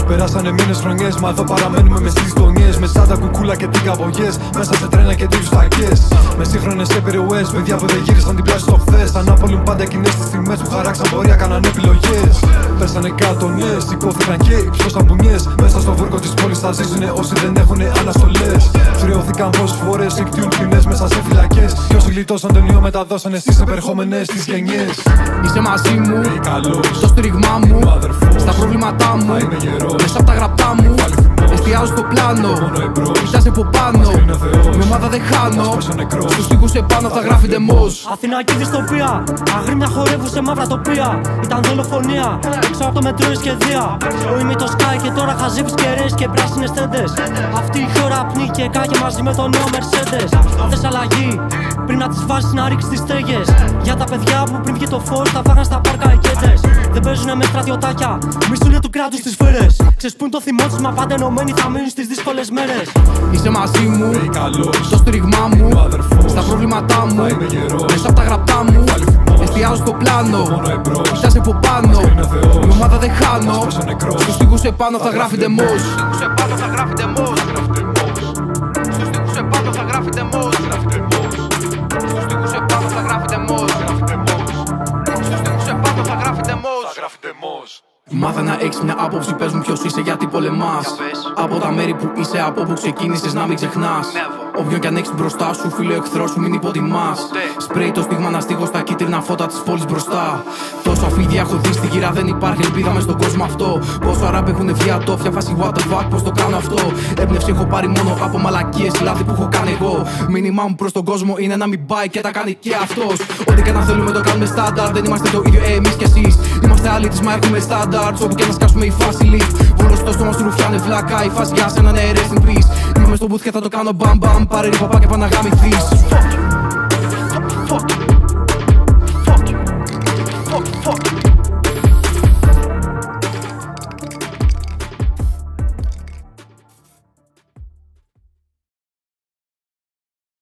Περάσανε μήνες, χρονιές, μα εδώ παραμένουμε μες στις γωνιές. Με σάντα, κουκούλα και τυγκαβογιές, μέσα σε τρένα και τύχους φακές. Με σύγχρονες περιοχές, παιδιά που δεν γύρισαν την πλάση στο χθες. Ανάπολουν πάντα εκείνες τις στιγμές που χαράξαν πορεία, κάνανε επιλογές. Πέσανε κάτω, ναι, σηκώθηκαν και υψώσαν μπουνιές. Μέσα στο βούρκο της πόλης θα ζήσουνε όσοι δεν έχουνε αναστολές. Χρεώθηκαν πόσες φορές, εκτιούν ποινές μέσα σε φυλακές. Κι όσοι γλιτώσαν τον ιό μεταδώσανε στις επερχόμενες τις γενιές. Είσαι μαζί μου, στο στήριγμά μου, στα προβλήματά μου, μέσα απ' τα γραπτά μου. Εστιάζω στο πλάνο, κοιτάς από πάνω. Με ομάδα δεν χάνω, στους στίχους επάνω θα γράφει ντεμός. Αθηναϊκή δυστοπία, αγρίμια χορεύουσε μαύρα τοπία. Ήταν δολοφονία, έξω από το μετρό η σχεδία. Ο ημιτος σκάει και τώρα χαζεύεις κεραίες και πράσινες τέντες. Αυτή η χώρα πνίγηκε κάκε μαζί με το νέο Mercedes. Αν θες αλλαγή, πριν να τις βάσεις να ρίξεις τις στέγες. Για τα παιδιά που πριν βγει το φως τα φάγαν στα πάρκα οι κέτες. Δεν παίζουνε με στρατιωτάκια, μισούνε του κράτους τις σφαίρες. Ξεσπούν το θυμό τους, μα πάντα ενωμένοι θα μείνουν στις δύσκολες μέρες. Είσαι μαζί μου, στο στήριγμά μου, στα προβλήματά μου, μέσα απ' τα γραπτά μου. Εστιάζω στο πλάνο, κοιτάς από πάνω. Με ομάδα δεν χάνω, στους στίχους επάνω θα γράφει ντεμός. Στους στίχους επάνω θα γράφει ντεμός. Στους στίχους επάνω θα γράφει ντεμός. Στους στίχους επάνω θα γράφει ντεμός. Στους στίχους επάνω θα γράφει ντεμός. Μάθα να έχεις μια άποψη, πες μου ποιος είσαι, γιατί πολεμάς. Από τα μέρη που είσαι, από που ξεκίνησες, να μην ξεχνάς. Όποιον κι αν έχεις μπροστά σου, φίλο εχθρό σου, μην υποτιμάς. Σπρέι το στίγμα να στίγω στα κίτρινα φώτα της πόλης μπροστά. Τόσο αφίδια έχω δει στην κύρα, δεν υπάρχει ελπίδα μες στον κόσμο αυτό. Πόσο αράπ έχουνε βγει ατόφια, φάση what the fuck, πώς το κάνω αυτό. Έμπνευση έχω πάρει μόνο από μαλακίες, λάθη που έχω κάνει εγώ. Μήνυμά μου προς τον κόσμο είναι να μην πάει και τα κάνει και αυτός. Ό,τι και να θέλουμε το κάνουμε στάνταρ, δεν είμαστε το ίδιο εμείς κι εσείς. Είμαστε άλλοι της, μα έχουμε στάνταρ. Όπου και να σκάσουμε η φάση lead. Βούλος στο στόμα σου ρουφιάνε βλάκα. Η φάση για σένα ναι, rest in peace. Είμαι μες στο booth και θα το κάνω μπαμ μπαμ. Πάρε ρίπα και πά να γάμηθείς. Fuck it.